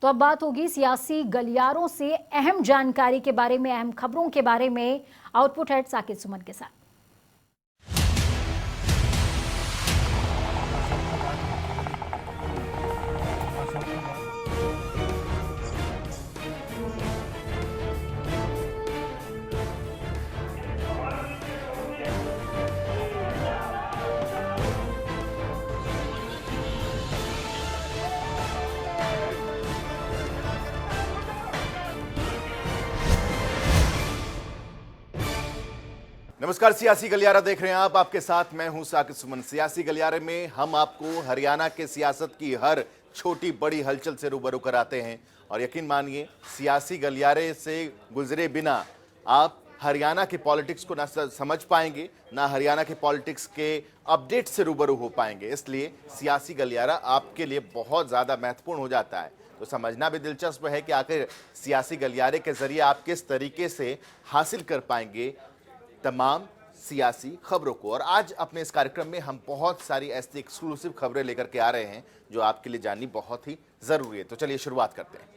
तो अब बात होगी सियासी गलियारों से अहम जानकारी के बारे में, अहम खबरों के बारे में। आउटपुट हेड साकिब सुमन के साथ। नमस्कार, सियासी गलियारा देख रहे हैं आप। आपके साथ मैं हूं साकिब सुमन। सियासी गलियारे में हम आपको हरियाणा के सियासत की हर छोटी बड़ी हलचल से रूबरू कराते हैं और यकीन मानिए सियासी गलियारे से गुजरे बिना आप हरियाणा के पॉलिटिक्स को ना समझ पाएंगे, ना हरियाणा के पॉलिटिक्स के अपडेट से रूबरू हो पाएंगे। इसलिए सियासी गलियारा आपके लिए बहुत ज़्यादा महत्वपूर्ण हो जाता है। तो समझना भी दिलचस्प है कि आखिर सियासी गलियारे के जरिए आप किस तरीके से हासिल कर पाएंगे तमाम सियासी खबरों को। और आज अपने इस कार्यक्रम में हम बहुत सारी ऐसी एक्सक्लूसिव खबरें लेकर के आ रहे हैं जो आपके लिए जाननी बहुत ही जरूरी है। तो चलिए शुरुआत करते हैं।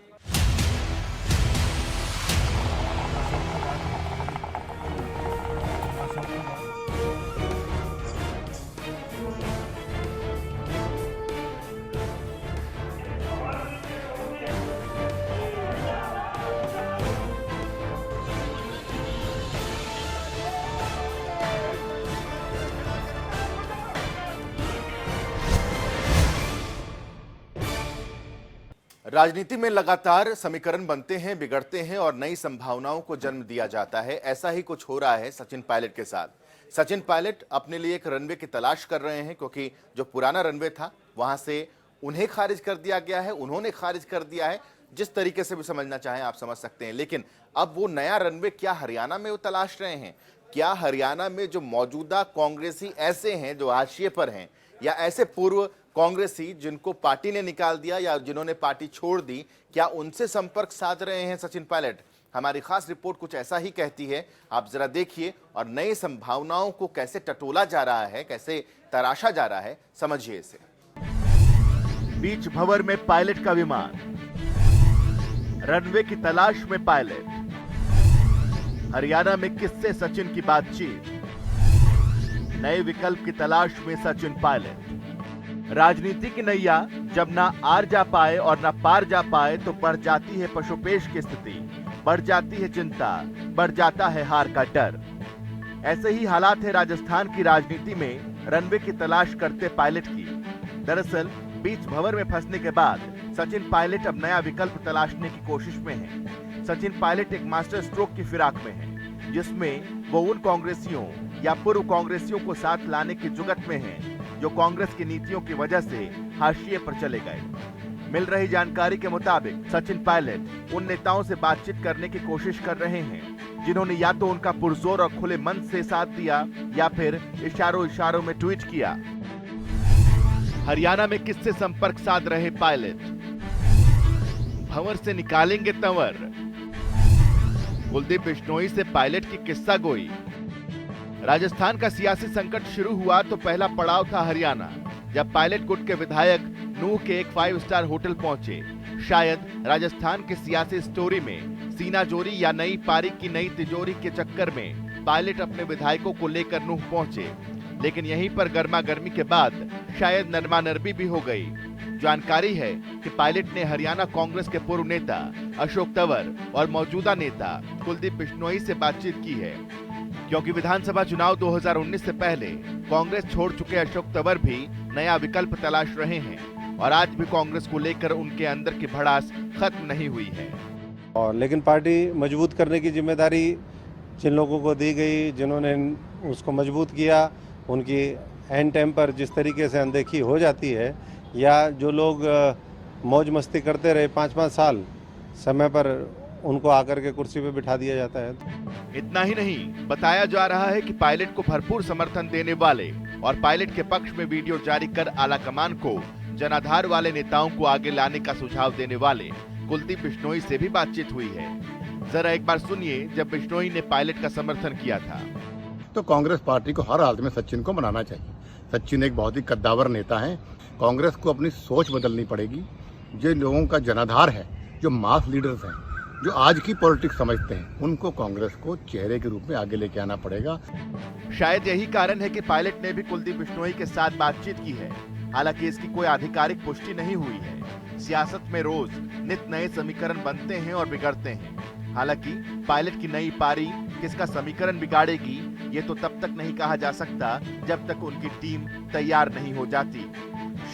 राजनीति में लगातार समीकरण बनते हैं, बिगड़ते हैं और नई संभावनाओं को जन्म दिया जाता है। ऐसा ही कुछ हो रहा है सचिन पायलट के साथ। सचिन पायलट अपने लिए एक रनवे की तलाश कर रहे हैं क्योंकि जो पुराना रनवे था वहां से उन्हें खारिज कर दिया गया है, उन्होंने खारिज कर दिया है। जिस तरीके से भी समझना चाहें आप समझ सकते हैं, लेकिन अब वो नया रनवे क्या हरियाणा में वो तलाश रहे हैं? क्या हरियाणा में जो मौजूदा कांग्रेसी ऐसे हैं जो हाशिए पर हैं, या ऐसे पूर्व कांग्रेसी जिनको पार्टी ने निकाल दिया या जिन्होंने पार्टी छोड़ दी, क्या उनसे संपर्क साध रहे हैं सचिन पायलट? हमारी खास रिपोर्ट कुछ ऐसा ही कहती है। आप जरा देखिए और नई संभावनाओं को कैसे टटोला जा रहा है, कैसे तराशा जा रहा है, समझिए इसे। बीच भंवर में पायलट का विमान, रनवे की तलाश में पायलट, हरियाणा में किससे सचिन की बातचीत, नए विकल्प की तलाश में सचिन पायलट। राजनीति की नैया जब ना आर जा पाए और ना पार जा पाए तो बढ़ जाती है पशुपेश की स्थिति, बढ़ जाती है चिंता, बढ़ जाता है हार का डर। ऐसे ही हालात है राजस्थान की राजनीति में रनवे की तलाश करते पायलट की। दरअसल बीच भंवर में फंसने के बाद सचिन पायलट अब नया विकल्प तलाशने की कोशिश में है। सचिन पायलट एक मास्टर स्ट्रोक की फिराक में है जिसमें वो उन कांग्रेसियों या पूर्व कांग्रेसियों को साथ लाने की जुगत में है जो कांग्रेस की नीतियों की वजह से हाशिए पर चले गए। मिल रही जानकारी के मुताबिक सचिन पायलट उन नेताओं से बातचीत करने की कोशिश कर रहे हैं जिन्होंने या तो उनका पुरजोर और खुले मन से साथ दिया या फिर इशारों इशारों में ट्वीट किया। हरियाणा में किससे संपर्क साध रहे पायलट? भंवर से निकालेंगे तंवर, कुलदीप बिश्नोई से पायलट की किस्सा गोई। राजस्थान का सियासी संकट शुरू हुआ तो पहला पड़ाव था हरियाणा, जब पायलट गुट के विधायक नूह के एक 5 स्टार होटल पहुंचे। शायद राजस्थान के सियासी स्टोरी में सीना जोरी या नई पारी की नई तिजोरी के चक्कर में पायलट अपने विधायकों को लेकर नूह पहुंचे, लेकिन यहीं पर गर्मा गर्मी के बाद शायद नरमा नरमी भी हो गई। जानकारी है कि पायलट ने हरियाणा कांग्रेस के पूर्व नेता अशोक तंवर और मौजूदा नेता कुलदीप बिश्नोई से बातचीत की है, क्योंकि विधानसभा चुनाव 2019 से पहले कांग्रेस छोड़ चुके अशोक तंवर भी नया विकल्प तलाश रहे हैं और आज भी कांग्रेस को लेकर उनके अंदर की भड़ास खत्म नहीं हुई है। और लेकिन पार्टी मजबूत करने की जिम्मेदारी जिन लोगों को दी गई, जिन्होंने उसको मजबूत किया, उनकी एंड टाइम पर जिस तरीके से अनदेखी हो जाती है, या जो लोग मौज मस्ती करते रहे 5-5 साल, समय पर उनको आकर के कुर्सी पे बिठा दिया जाता है। इतना ही नहीं, बताया जा रहा है कि पायलट को भरपूर समर्थन देने वाले और पायलट के पक्ष में वीडियो जारी कर आलाकमान को जनाधार वाले नेताओं को आगे लाने का सुझाव देने वाले कुलदीप बिश्नोई से भी बातचीत हुई है। जरा एक बार सुनिए जब बिश्नोई ने पायलट का समर्थन किया था। तो कांग्रेस पार्टी को हर हालत में सचिन को मनाना चाहिए। सचिन एक बहुत ही कद्दावर नेता है। कांग्रेस को अपनी सोच बदलनी पड़ेगी। जो लोगों का जनाधार है, जो मास लीडर्स हैं, जो आज की पॉलिटिक्स समझते हैं, उनको कांग्रेस को चेहरे के रूप में आगे लेके आना पड़ेगा। शायद यही कारण है कि पायलट ने भी कुलदीप बिश्नोई के साथ बातचीत की है। हालांकि इसकी कोई आधिकारिक पुष्टि नहीं हुई है। सियासत में रोज नित नए समीकरण बनते हैं और बिगड़ते हैं। हालांकि पायलट की नई पारी किसका समीकरण बिगाड़ेगी, ये तो तब तक नहीं कहा जा सकता जब तक उनकी टीम तैयार नहीं हो जाती।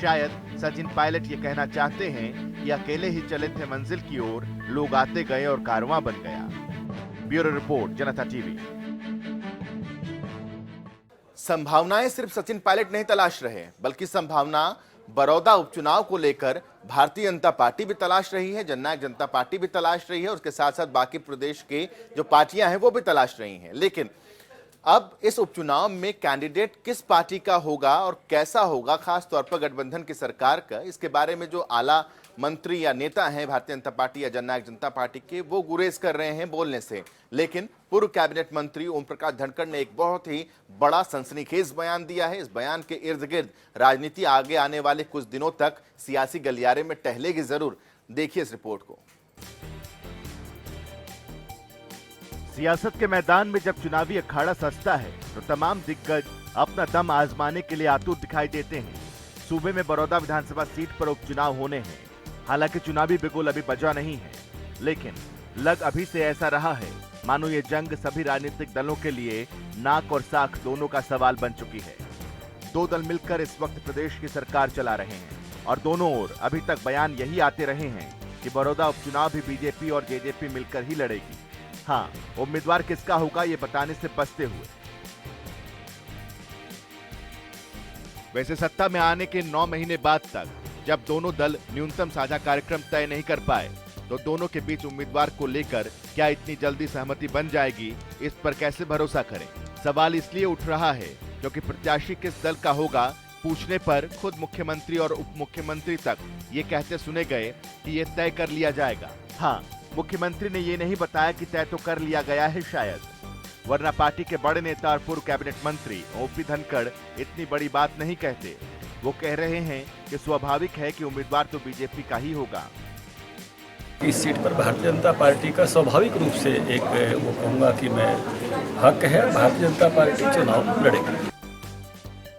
शायद सचिन पायलट ये कहना चाहते हैं कि अकेले ही चले थे मंजिल की ओर, लोग आते गए और कारवां बन गया। ब्यूरो रिपोर्ट, जनता टीवी। संभावनाएं सिर्फ सचिन पायलट नहीं तलाश रहे, बल्कि संभावना बड़ौदा उपचुनाव को लेकर भारतीय जनता पार्टी भी तलाश रही है, जननायक जनता पार्टी भी तलाश रही है, उसके साथ साथ बाकी प्रदेश के जो पार्टियां हैं वो भी तलाश रही हैं। लेकिन अब इस उपचुनाव में कैंडिडेट किस पार्टी का होगा और कैसा होगा, खास तौर पर गठबंधन की सरकार का, इसके बारे में जो आला मंत्री या नेता हैं भारतीय जनता पार्टी या जननायक जनता पार्टी के, वो गुरेज कर रहे हैं बोलने से। लेकिन पूर्व कैबिनेट मंत्री ओम प्रकाश धनखड़ ने एक बहुत ही बड़ा सनसनीखेज बयान दिया है। इस बयान के इर्द गिर्द राजनीति आगे आने वाले कुछ दिनों तक सियासी गलियारे में टहलेगी जरूर। देखिए इस रिपोर्ट को। सियासत के मैदान में जब चुनावी अखाड़ा सजता है तो तमाम दिग्गज अपना दम आजमाने के लिए आतुर दिखाई देते हैं। सूबे में बड़ौदा विधानसभा सीट पर उपचुनाव होने हैं। हालांकि चुनावी बिगुल अभी बजा नहीं है, लेकिन लग अभी से ऐसा रहा है मानो ये जंग सभी राजनीतिक दलों के लिए नाक और साख दोनों का सवाल बन चुकी है। दो दल मिलकर इस वक्त प्रदेश की सरकार चला रहे हैं और दोनों ओर अभी तक बयान यही आते रहे हैं कि बड़ौदा उपचुनाव भी बीजेपी और जेजेपी मिलकर ही लड़ेगी। हाँ, उम्मीदवार किसका होगा ये बताने से बचते हुए। वैसे सत्ता में आने के 9 महीने बाद तक जब दोनों दल न्यूनतम साझा कार्यक्रम तय नहीं कर पाए, तो दोनों के बीच उम्मीदवार को लेकर क्या इतनी जल्दी सहमति बन जाएगी, इस पर कैसे भरोसा करें। सवाल इसलिए उठ रहा है क्योंकि प्रत्याशी किस दल का होगा पूछने पर खुद मुख्यमंत्री और उप मुख्यमंत्री तक ये कहते सुने गए कि ये तय कर लिया जाएगा। हाँ, मुख्यमंत्री ने ये नहीं बताया कि तय तो कर लिया गया है शायद, वरना पार्टी के बड़े नेता और पूर्व कैबिनेट मंत्री ओपी धनखड़ इतनी बड़ी बात नहीं कहते। वो कह रहे हैं कि स्वाभाविक है कि उम्मीदवार तो बीजेपी का ही होगा। इस सीट पर भारतीय जनता पार्टी का स्वाभाविक रूप से एक वो कहूँगा कि मैं हक है, भारतीय जनता पार्टी चुनाव लड़ेगी।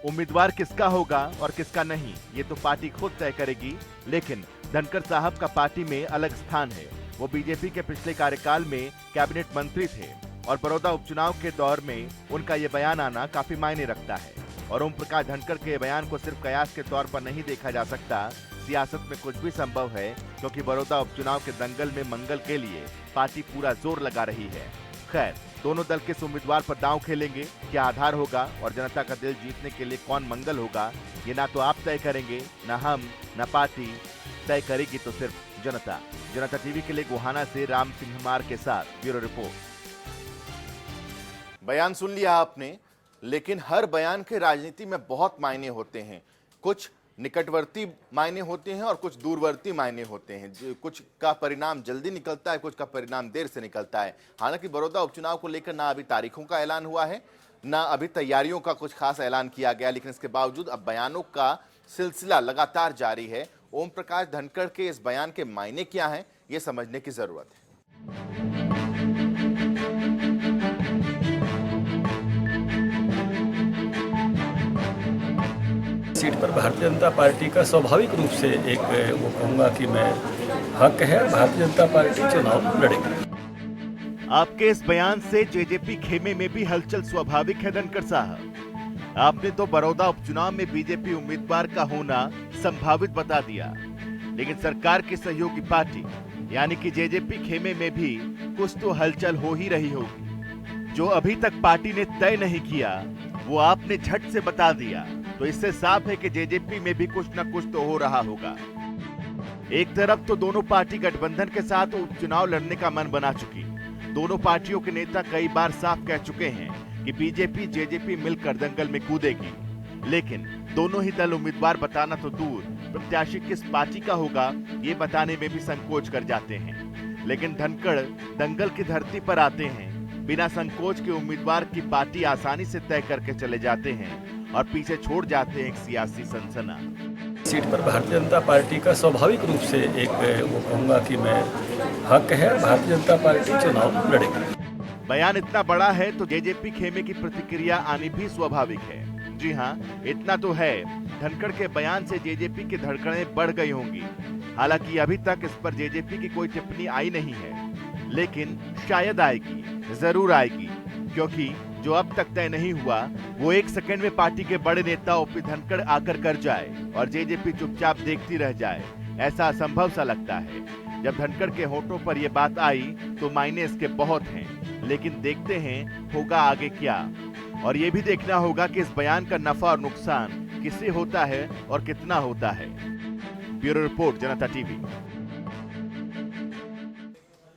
उम्मीदवार किसका होगा और किसका नहीं, ये तो पार्टी खुद तय करेगी। लेकिन धनखड़ साहब का पार्टी में अलग स्थान है। वो बीजेपी के पिछले कार्यकाल में कैबिनेट मंत्री थे और बड़ौदा उपचुनाव के दौर में उनका ये बयान आना काफी मायने रखता है। और ओम प्रकाश धनखड़ के बयान को सिर्फ कयास के तौर पर नहीं देखा जा सकता। सियासत में कुछ भी संभव है, क्योंकि बड़ौदा उपचुनाव के दंगल में मंगल के लिए पार्टी पूरा जोर लगा रही है। खैर, दोनों दल किस उम्मीदवार पर दांव खेलेंगे, क्या आधार होगा और जनता का दिल जीतने के लिए कौन मंगल होगा, ये ना तो आप तय करेंगे, ना हम, ना पार्टी। तय करेगी तो सिर्फ जनता। जनता टीवी के लिए गोहाना से राम सिंह हमार के साथ ब्यूरो रिपोर्ट। बयान सुन लिया आपने, लेकिन हर बयान के राजनीति में बहुत मायने होते हैं। कुछ निकटवर्ती मायने होते हैं और कुछ दूरवर्ती मायने होते हैं। कुछ का परिणाम जल्दी निकलता है, कुछ का परिणाम देर से निकलता है। हालांकि बड़ौदा उपचुनाव को लेकर ना अभी तारीखों का ऐलान हुआ है, ना अभी तैयारियों का कुछ खास ऐलान किया गया, लेकिन इसके बावजूद अब बयानों का सिलसिला लगातार जारी है। ओम प्रकाश धनखड़ के इस बयान के मायने क्या हैं, ये समझने की जरूरत है। सीट पर भारतीय जनता पार्टी का स्वाभाविक रूप से एक वो कहूँगा कि मैं हक है, भारतीय जनता पार्टी चुनाव लड़ेगी। आपके इस बयान से जेजेपी खेमे में भी हलचल स्वाभाविक है धनखड़ साहब। आपने तो बड़ौदा उपचुनाव में बीजेपी उम्मीदवार का होना संभावित बता दिया, लेकिन सरकार की सहयोगी पार्टी यानी कि जेजेपी खेमे में भी कुछ तो हलचल हो ही रही होगी। जो अभी तक पार्टी ने तय नहीं किया वो आपने झट से बता दिया, तो इससे साफ है कि जेजेपी में भी कुछ न कुछ तो हो रहा होगा। एक तरफ तो दोनों पार्टी गठबंधन के साथ उपचुनाव लड़ने का मन बना चुकी। दोनों पार्टियों के नेता कई बार साफ कह चुके हैं कि बीजेपी जेजेपी मिलकर दंगल में कूदेगी, लेकिन दोनों ही दल उम्मीदवार बताना तो दूर, प्रत्याशी किस पार्टी का होगा ये बताने में भी संकोच कर जाते हैं। लेकिन धनखड़ दंगल की धरती पर आते हैं, बिना संकोच के उम्मीदवार की पार्टी आसानी से तय करके चले जाते हैं और पीछे छोड़ जाते हैं एक सियासी सनसना। सीट पर भारतीय जनता पार्टी का स्वाभाविक रूप से एक वो कहूँगा कि मैं हक है, भारतीय जनता पार्टी चुनाव लड़ेगी। बयान इतना बड़ा है तो जेजेपी खेमे की प्रतिक्रिया आनी भी स्वाभाविक है। जी हाँ, इतना तो है, धनखड़ के बयान से जेजेपी की धड़कनें बढ़ गई होंगी। हालांकि अभी तक इस पर जेजेपी की कोई टिप्पणी आई नहीं है, लेकिन शायद आएगी, जरूर आएगी, क्योंकि जो अब तक तय नहीं हुआ वो एक सेकंड में पार्टी के बड़े नेता ओपी धनखड़ आकर कर जाए और जेजेपी चुपचाप देखती रह जाए, ऐसा असंभव सा लगता है। जब धनखड़ के होठों पर यह बात आई तो मायने इसके बहुत हैं, लेकिन देखते हैं होगा आगे क्या। और ये भी देखना होगा कि इस बयान का नफा और नुकसान किसे होता है और कितना होता है। ब्यूरो रिपोर्ट, जनता टीवी।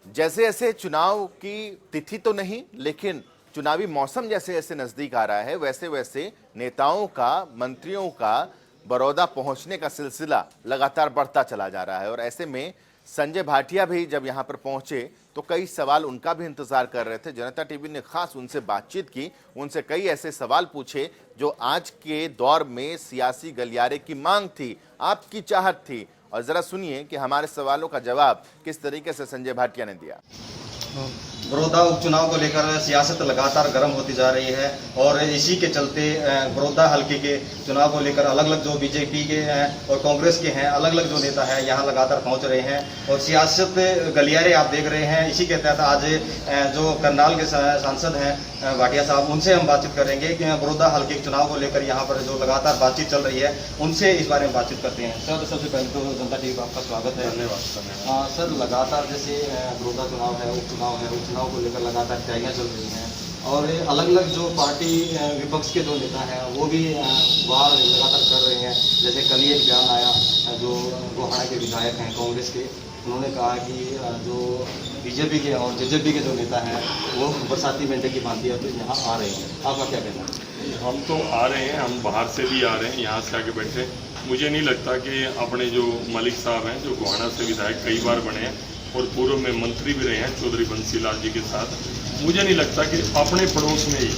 जैसे जैसे चुनाव की तिथि तो नहीं, लेकिन चुनावी मौसम जैसे जैसे नजदीक आ रहा है, वैसे वैसे नेताओं का, मंत्रियों का बड़ौदा पहुंचने का सिलसिला लगातार बढ़ता चला जा रहा है। और ऐसे में संजय भाटिया भी जब यहां पर पहुंचे तो कई सवाल उनका भी इंतजार कर रहे थे। जनता टीवी ने खास उनसे बातचीत की, उनसे कई ऐसे सवाल पूछे जो आज के दौर में सियासी गलियारे की मांग थी, आपकी चाहत थी। और जरा सुनिए कि हमारे सवालों का जवाब किस तरीके से संजय भाटिया ने दिया। बड़ौदा उपचुनाव को लेकर सियासत लगातार गर्म होती जा रही है और इसी के चलते बड़ौदा हल्के के चुनाव को लेकर अलग अलग जो बीजेपी के हैं और कांग्रेस के हैं, अलग अलग जो नेता हैं यहाँ लगातार पहुँच रहे हैं और सियासत गलियारे आप देख रहे हैं। इसी के तहत आज जो करनाल के सांसद हैं भाटिया साहब, उनसे हम बातचीत करेंगे कि बड़ौदा हल्के के चुनाव को लेकर यहाँ पर जो लगातार बातचीत चल रही है उनसे इस बारे में बातचीत करते हैं। सर, सबसे पहले तो जनता टीवी का आपका स्वागत है। धन्यवाद। सर, लगातार जैसे बड़ौदा चुनाव है, उपचुनाव है, उपचुनाव को लेकर लगातार तैयारियां चल रही हैं और अलग अलग जो पार्टी विपक्ष के जो नेता हैं वो भी वार लगातार कर रहे हैं। जैसे कल ही एक बयान आया जो गोहाना के विधायक हैं कांग्रेस के, उन्होंने कहा कि जो बीजेपी के और जेजेपी के जो नेता हैं वो बरसाती मेंढे की भांति अब यहाँ आ रहे हैं। आपका क्या कहना है? हम तो आ रहे हैं, हम बाहर से भी आ रहे हैं, यहाँ से आके बैठे। मुझे नहीं लगता कि अपने जो मलिक साहब हैं, जो गोहाना से विधायक कई बार बने हैं और पूर्व में मंत्री भी रहे हैं चौधरी बंसी लाल जी के साथ, मुझे नहीं लगता कि अपने पड़ोस में ही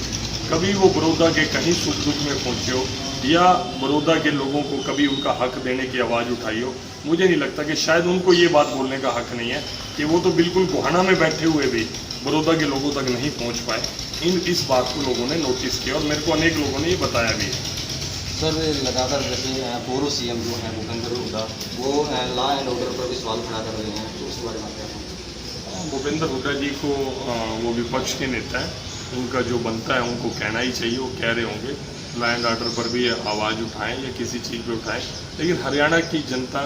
कभी वो बड़ौदा के कहीं सुख दुख में पहुंचे हो या बड़ौदा के लोगों को कभी उनका हक देने की आवाज़ उठाई हो। मुझे नहीं लगता कि शायद उनको ये बात बोलने का हक नहीं है कि वो तो बिल्कुल गोहाना में बैठे हुए भी बड़ौदा के लोगों तक नहीं पहुँच पाए। इस बात को लोगों ने नोटिस किया और मेरे को अनेक लोगों ने ये बताया भी है। सर, लगातार जैसे पूर्व सीएम जो हैं भूपेंद्र हुड्डा, वो लॉ एंड ऑर्डर पर भी सवाल खड़ा कर रहे हैं, तो उस बारे में क्या कहना? भूपेंद्र हुड्डा जी को वो विपक्ष के नेता हैं, उनका जो बनता है उनको कहना ही चाहिए, वो कह रहे होंगे लॉ एंड ऑर्डर पर भी आवाज़ उठाएं या किसी चीज़ पर उठाएं। लेकिन हरियाणा की जनता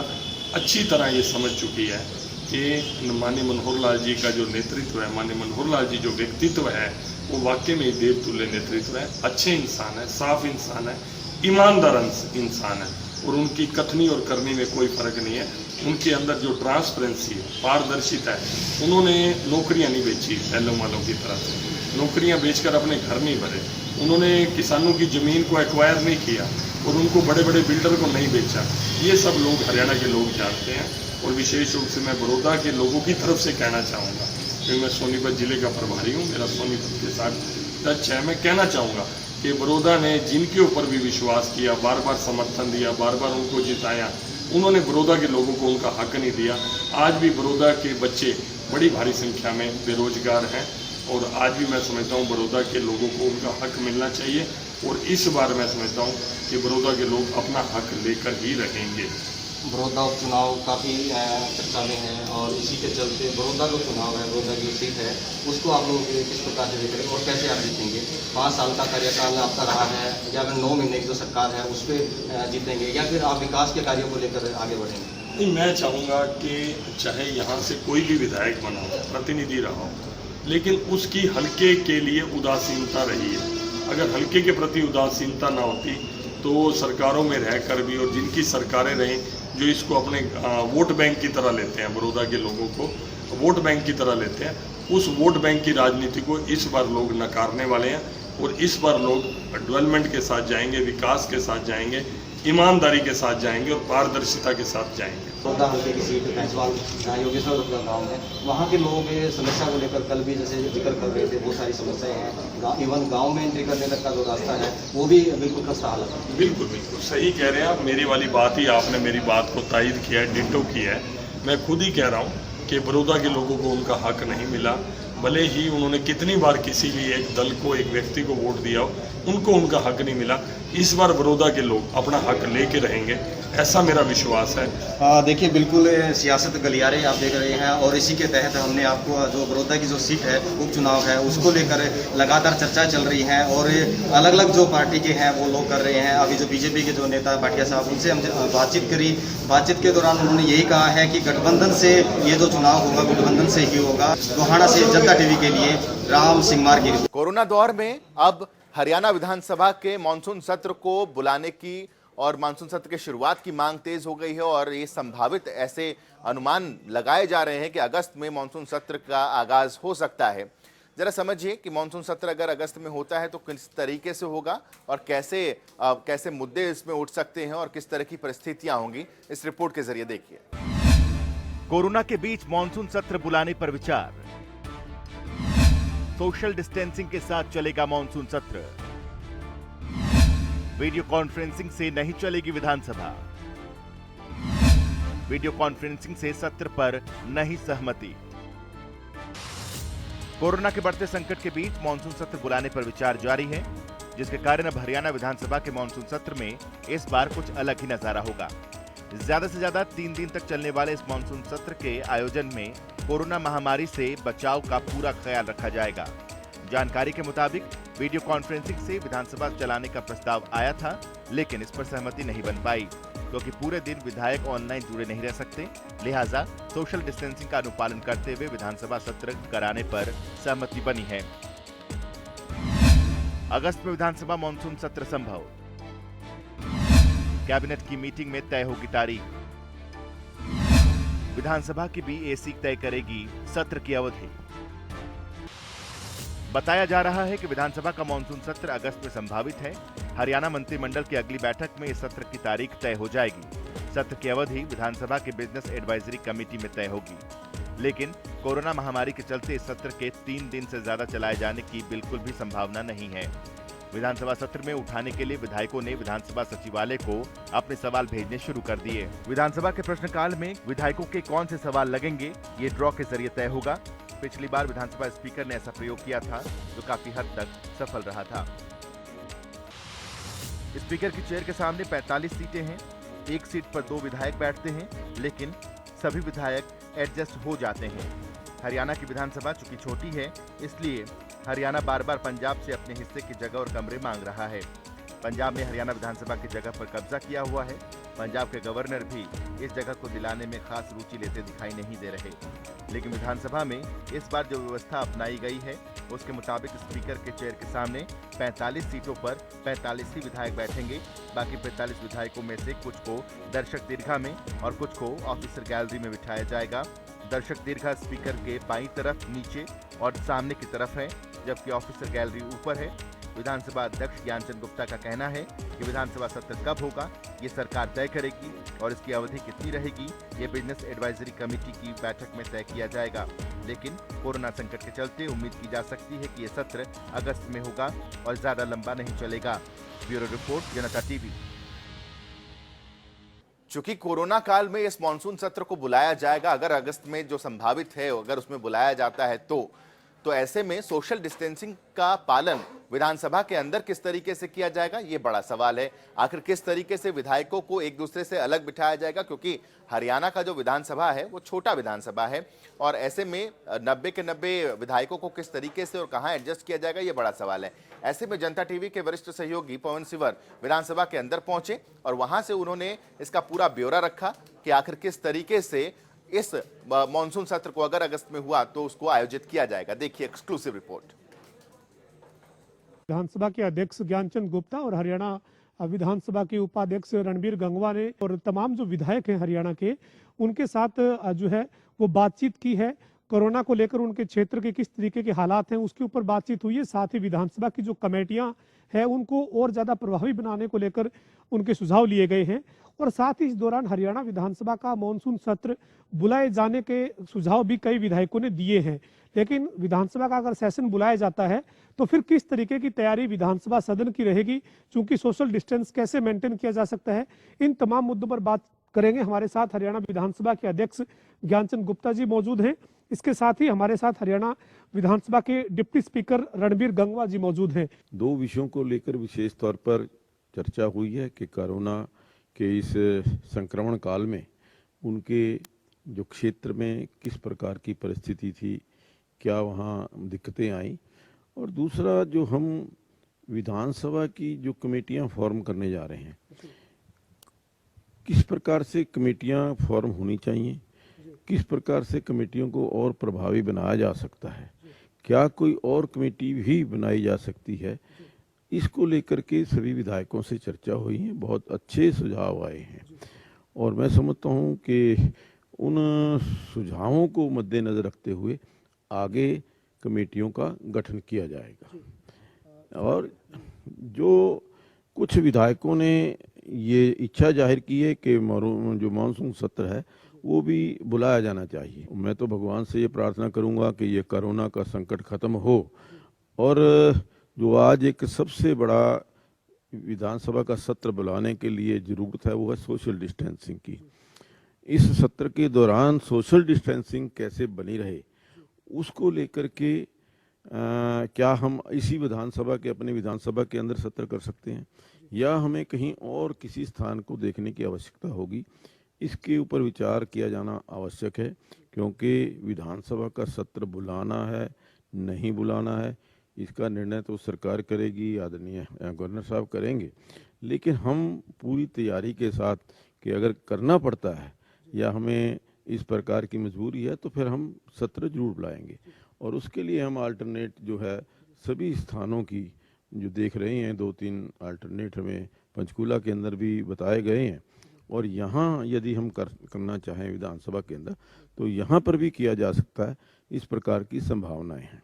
अच्छी तरह ये समझ चुकी है कि माननीय मनोहर लाल जी का जो नेतृत्व है, माननीय मनोहर लाल जी जो व्यक्तित्व है, वो वाकई में देवतुल्य नेतृत्व है। अच्छे इंसान है, साफ इंसान है, ईमानदार इंसान है और उनकी कथनी और करनी में कोई फर्क नहीं है। उनके अंदर जो ट्रांसपेरेंसी है, पारदर्शिता है। उन्होंने नौकरियां नहीं बेची पहले वालों की तरह से, नौकरियां बेचकर अपने घर नहीं भरे। उन्होंने किसानों की ज़मीन को एक्वायर नहीं किया और उनको बड़े बड़े बिल्डर को नहीं बेचा। ये सब लोग हरियाणा के लोग जानते हैं और विशेष रूप से मैं बड़ौदा के लोगों की तरफ से कहना चाहूँगा, क्योंकि मैं सोनीपत जिले का प्रभारी हूँ, मेरा सोनीपत के साथ टच है। मैं कहना चाहूँगा कि बड़ौदा ने जिनके ऊपर भी विश्वास किया, बार बार समर्थन दिया, बार बार उनको जिताया, उन्होंने बड़ौदा के लोगों को उनका हक नहीं दिया। आज भी बड़ौदा के बच्चे बड़ी भारी संख्या में बेरोजगार हैं और आज भी मैं समझता हूँ बड़ौदा के लोगों को उनका हक मिलना चाहिए और इस बार मैं समझता हूँ कि बड़ौदा के लोग अपना हक लेकर ही रहेंगे। बड़ौदा उपचुनाव काफ़ी चर्चा में है और इसी के चलते बड़ौदा जो चुनाव है, बड़ौदा की सीट है, उसको आप लोग किस प्रकार से देख रहे हैं और कैसे आप जीतेंगे? 5 साल का कार्यकाल आपका रहा है या फिर 9 महीने की जो सरकार है उस पर जीतेंगे या फिर आप विकास के कार्यों को लेकर आगे बढ़ेंगे? नहीं, मैं चाहूँगा कि चाहे यहाँ से कोई भी विधायक बना हो, प्रतिनिधि रहा हो, लेकिन उसकी हल्के के लिए उदासीनता रही है। अगर हल्के के प्रति उदासीनता ना होती तो सरकारों में रहकर भी, और जिनकी सरकारें रहीं जो इसको अपने वोट बैंक की तरह लेते हैं, बड़ौदा के लोगों को वोट बैंक की तरह लेते हैं, उस वोट बैंक की राजनीति को इस बार लोग नकारने वाले हैं और इस बार लोग डेवलपमेंट के साथ जाएंगे, विकास के साथ जाएंगे, ईमानदारी के साथ जाएंगे और पारदर्शिता के साथ जाएंगे। बड़ौदा हल्के की सीट भैंसवाल जहाँ योगेश्वर गाँव है, वहाँ के लोगों के समस्या को लेकर कल भी जैसे जिक्र कर रहे थे, बहुत सारी समस्याएं हैं। इवन गाँव में एंट्री करने तक का जो रास्ता है वो भी बिल्कुल खस्ता हालत है। बिल्कुल बिल्कुल सही कह रहे हैं आप। मेरी वाली बात ही आपने मेरी बात को तायद किया है, डिट्टो किया है। मैं खुद ही कह रहा हूँ कि बड़ौदा के लोगों को उनका हक नहीं मिला, भले ही उन्होंने कितनी बार किसी भी एक दल को, एक व्यक्ति को वोट दिया हो, उनको उनका हक नहीं मिला। इस बार बड़ौदा के लोग अपना हक लेके रहेंगे, ऐसा मेरा विश्वास है। देखिए बिल्कुल सियासत गलियारे आप देख रहे हैं और इसी के तहत हमने आपको जो बड़ौदा की जो सीट है उपचुनाव है उसको लेकर लगातार चर्चा चल रही है और अलग अलग जो पार्टी के हैं वो लोग कर रहे हैं। अभी जो बीजेपी के जो नेता भाटिया साहब, उनसे हम बातचीत करी, बातचीत के दौरान उन्होंने यही कहा है कि गठबंधन से ये जो चुनाव होगा गठबंधन से ही होगा। गोहाना से जनता टीवी के लिए राम सिंह मार्गी। कोरोना दौर में अब हरियाणा विधानसभा के मानसून सत्र को बुलाने की और मानसून सत्र की शुरुआत की मांग तेज हो गई है और ये संभावित ऐसे अनुमान लगाए जा रहे हैं कि अगस्त में मानसून सत्र का आगाज हो सकता है। जरा समझिए कि मानसून सत्र अगर अगस्त में होता है तो किस तरीके से होगा और कैसे मुद्दे इसमें उठ सकते हैं और किस तरह की परिस्थितियां होंगी, इस रिपोर्ट के जरिए देखिए। कोरोना के बीच मानसून सत्र बुलाने पर विचार। सोशल डिस्टेंसिंग के साथ चलेगा मानसून सत्र। वीडियो कॉन्फ्रेंसिंग से नहीं चलेगी विधानसभा। वीडियो कॉन्फ्रेंसिंग से सत्र पर नहीं सहमति। कोरोना के बढ़ते संकट के बीच मानसून सत्र बुलाने पर विचार जारी है, जिसके कारण अब हरियाणा विधानसभा के मानसून सत्र में इस बार कुछ अलग ही नजारा होगा। ज्यादा से ज्यादा 3 दिन तक चलने वाले इस मानसून सत्र के आयोजन में कोरोना महामारी से बचाव का पूरा ख्याल रखा जाएगा। जानकारी के मुताबिक वीडियो कॉन्फ्रेंसिंग से विधानसभा चलाने का प्रस्ताव आया था, लेकिन इस पर सहमति नहीं बन पाई क्योंकि पूरे दिन विधायक ऑनलाइन जुड़े नहीं रह सकते। लिहाजा सोशल डिस्टेंसिंग का अनुपालन करते हुए विधानसभा सत्र कराने पर सहमति बनी है। अगस्त में विधानसभा मानसून सत्र संभव। कैबिनेट की मीटिंग में तय होगी तारीख। विधानसभा की बीएसी तय करेगी सत्र की अवधि। बताया जा रहा है कि विधानसभा का मानसून सत्र अगस्त में संभावित है। हरियाणा मंत्रिमंडल की अगली बैठक में इस सत्र की तारीख तय हो जाएगी। सत्र की अवधि विधानसभा के बिजनेस एडवाइजरी कमेटी में तय होगी, लेकिन कोरोना महामारी के चलते इस सत्र के 3 दिन से ज्यादा चलाए जाने की बिल्कुल भी संभावना नहीं है। विधानसभा सत्र में उठाने के लिए विधायकों ने विधानसभा सचिवालय को अपने सवाल भेजने शुरू कर दिए। विधानसभा के प्रश्नकाल में विधायकों के कौन से सवाल लगेंगे, ये ड्रॉ के जरिए तय होगा। पिछली बार विधानसभा स्पीकर ने ऐसा प्रयोग किया था जो काफी हद तक सफल रहा था। स्पीकर की चेयर के सामने 45 सीटें हैं। एक सीट पर 2 विधायक बैठते हैं, लेकिन सभी विधायक एडजस्ट हो जाते हैं। हरियाणा की विधानसभा चूंकि छोटी है, इसलिए हरियाणा बार बार पंजाब से अपने हिस्से की जगह और कमरे मांग रहा है। पंजाब ने हरियाणा विधानसभा की जगह पर कब्जा किया हुआ है। पंजाब के गवर्नर भी इस जगह को दिलाने में खास रुचि लेते दिखाई नहीं दे रहे। लेकिन विधानसभा में इस बार जो व्यवस्था अपनाई गई है उसके मुताबिक स्पीकर के चेयर के सामने 45 सीटों पर 45 ही विधायक बैठेंगे। बाकी 45 विधायकों में से कुछ को दर्शक दीर्घा में और कुछ को ऑफिसर गैलरी में बिठाया जाएगा। दर्शक दीर्घा स्पीकर के बाईं तरफ नीचे और सामने की तरफ है, जबकि ऑफिसर गैलरी ऊपर है। विधानसभा अध्यक्ष ज्ञानचंद गुप्ता का कहना है कि विधानसभा सत्र कब होगा ये सरकार तय करेगी और इसकी अवधि कितनी रहेगी ये बिजनेस एडवाइजरी कमेटी की बैठक में तय किया जाएगा। लेकिन कोरोना संकट के चलते उम्मीद की जा सकती है कि ये सत्र अगस्त में होगा और ज्यादा लंबा नहीं चलेगा। ब्यूरो रिपोर्ट, जनता टीवी। चूंकि कोरोना काल में इस मानसून सत्र को बुलाया जाएगा, अगर अगस्त में जो संभावित है अगर उसमें बुलाया जाता है तो ऐसे में सोशल डिस्टेंसिंग का पालन विधानसभा के अंदर किस तरीके से किया जाएगा, ये बड़ा सवाल है। आखिर किस तरीके से विधायकों को एक दूसरे से अलग बिठाया जाएगा, क्योंकि हरियाणा का जो विधानसभा है वो छोटा विधानसभा है और ऐसे में 90 के 90 विधायकों को किस तरीके से और कहां एडजस्ट किया जाएगा, ये बड़ा सवाल है। ऐसे में जनता टीवी के वरिष्ठ सहयोगी पवन सिवर विधानसभा के अंदर पहुंचे और वहां से उन्होंने इसका पूरा ब्यौरा रखा कि आखिर किस तरीके से इस मानसून सत्र को अगर अगस्त में हुआ तो उसको आयोजित किया जाएगा। देखिए एक्सक्लूसिव रिपोर्ट। विधानसभा के अध्यक्ष ज्ञानचंद गुप्ता और हरियाणा विधानसभा के उपाध्यक्ष रणबीर गंगवा ने और तमाम जो विधायक हैं हरियाणा के, उनके साथ जो है वो बातचीत की है। कोरोना को लेकर उनके क्षेत्र के किस तरीके के हालात हैं उसके ऊपर बातचीत हुई है। साथ ही विधानसभा की जो कमेटियां हैं उनको और ज्यादा प्रभावी बनाने को लेकर उनके सुझाव लिए गए हैं और साथ ही इस दौरान हरियाणा विधानसभा का मॉनसून सत्र बुलाए जाने के सुझाव भी कई विधायकों ने दिए हैं। लेकिन विधानसभा का अगर सेशन बुलाया जाता है तो फिर किस तरीके की तैयारी विधानसभा सदन की रहेगी, चूंकि सोशल डिस्टेंस कैसे मेंटेन किया जा सकता है, इन तमाम मुद्दों पर बात करेंगे। हमारे साथ हरियाणा विधानसभा के अध्यक्ष ज्ञानचंद गुप्ता जी मौजूद हैं। इसके साथ ही हमारे साथ हरियाणा विधानसभा के डिप्टी स्पीकर रणबीर गंगवा जी मौजूद हैं। दो विषयों को लेकर विशेष तौर पर चर्चा हुई है कि कोरोना के इस संक्रमण काल में उनके जो क्षेत्र में किस प्रकार की परिस्थिति थी, क्या वहाँ दिक्कतें आई, और दूसरा जो हम विधानसभा की जो कमेटियां फॉर्म करने जा रहे हैं, किस प्रकार से कमेटियां फॉर्म होनी चाहिए, किस प्रकार से कमेटियों को और प्रभावी बनाया जा सकता है, क्या कोई और कमेटी भी बनाई जा सकती है, इसको लेकर के सभी विधायकों से चर्चा हुई है। बहुत अच्छे सुझाव आए हैं और मैं समझता हूँ कि उन सुझावों को मद्देनजर रखते हुए आगे कमेटियों का गठन किया जाएगा। और जो कुछ विधायकों ने ये इच्छा जाहिर की है कि जो मानसून सत्र है वो भी बुलाया जाना चाहिए। मैं तो भगवान से ये प्रार्थना करूंगा कि ये कोरोना का संकट खत्म हो और जो आज एक सबसे बड़ा विधानसभा का सत्र बुलाने के लिए जरूरत है वो है सोशल डिस्टेंसिंग की। इस सत्र के दौरान सोशल डिस्टेंसिंग कैसे बनी रहे उसको लेकर के क्या हम इसी विधानसभा के अपने विधानसभा के अंदर सत्र कर सकते हैं या हमें कहीं और किसी स्थान को देखने की आवश्यकता होगी, इसके ऊपर विचार किया जाना आवश्यक है। क्योंकि विधानसभा का सत्र बुलाना है नहीं बुलाना है इसका निर्णय तो सरकार करेगी, आदरणीय गवर्नर साहब करेंगे, लेकिन हम पूरी तैयारी के साथ कि अगर करना पड़ता है या हमें इस प्रकार की मजबूरी है तो फिर हम सत्र जरूर बुलाएंगे। और उसके लिए हम अल्टरनेट जो है सभी स्थानों की जो देख रहे हैं, 2-3 अल्टरनेट हमें पंचकूला के अंदर भी बताए गए हैं और यहाँ यदि हम करना चाहें विधानसभा के अंदर तो यहाँ पर भी किया जा सकता है। इस प्रकार की संभावनाएं हैं।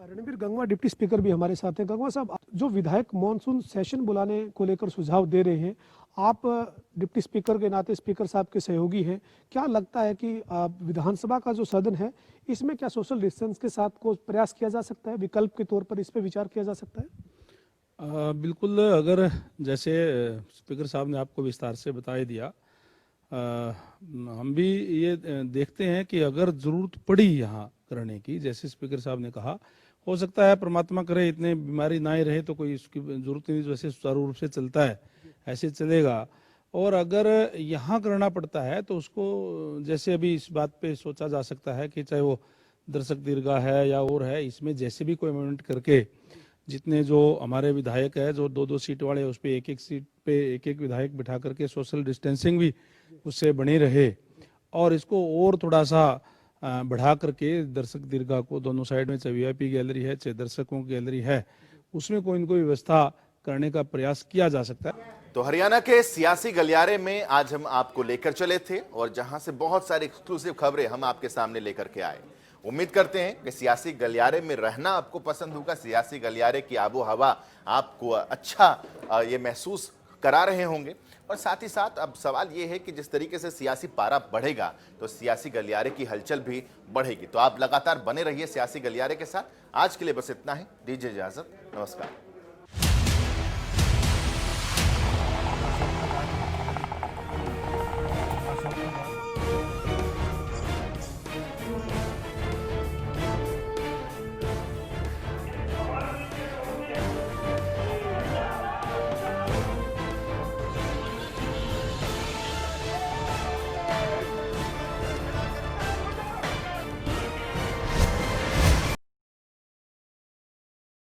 रणबीर गंगवा डिप्टी स्पीकर भी हमारे साथ हैं। गंगवा साहब, जो विधायक मॉनसून सेशन बुलाने को लेकर सुझाव दे रहे हैं, आप डिप्टी स्पीकर के नाते स्पीकर साहब के सहयोगी हैं, क्या लगता है कि विधानसभा का जो सदन है इसमें क्या सोशल डिस्टेंस के साथ कोई प्रयास किया जा सकता है, विकल्प के तौर पर इस पर विचार किया जा सकता है? बिल्कुल, अगर जैसे स्पीकर साहब ने आपको विस्तार से बता ही दिया, हम भी ये देखते हैं कि अगर जरूरत पड़ी यहाँ करने की, जैसे स्पीकर साहब ने कहा, हो सकता है परमात्मा करे इतने बीमारी ना ही रहे तो कोई इसकी जरूरत नहीं, वैसे सुचारू रूप से चलता है ऐसे चलेगा। और अगर यहाँ करना पड़ता है तो उसको जैसे अभी इस बात पे सोचा जा सकता है कि चाहे वो दर्शक दीर्घा है या और है, इसमें जैसे भी कोई अमेंडमेंट करके जितने जो हमारे विधायक है जो 2-2 सीट वाले उस पर एक सीट पे एक विधायक बिठा करके सोशल डिस्टेंसिंग भी उससे बनी रहे और इसको और थोड़ा सा बढ़ा करके दर्शक दीर्घा को दोनों साइड में, चाहे वीआईपी गैलरी है चाहे दर्शकों की गैलरी है, उसमें कोई न कोई व्यवस्था करने का प्रयास किया जा सकता है। तो हरियाणा के सियासी गलियारे में आज हम आपको लेकर चले थे और जहां से बहुत सारी एक्सक्लूसिव खबरें हम आपके सामने लेकर के आए। उम्मीद करते हैं कि सियासी गलियारे में रहना आपको पसंद होगा, सियासी गलियारे की आबो हवा आपको अच्छा ये महसूस करा रहे होंगे। और साथ ही साथ अब सवाल ये है कि जिस तरीके से सियासी पारा बढ़ेगा तो सियासी गलियारे की हलचल भी बढ़ेगी। तो आप लगातार बने रहिए सियासी गलियारे के साथ। आज के लिए बस इतना ही, दीजिए इजाजत, नमस्कार।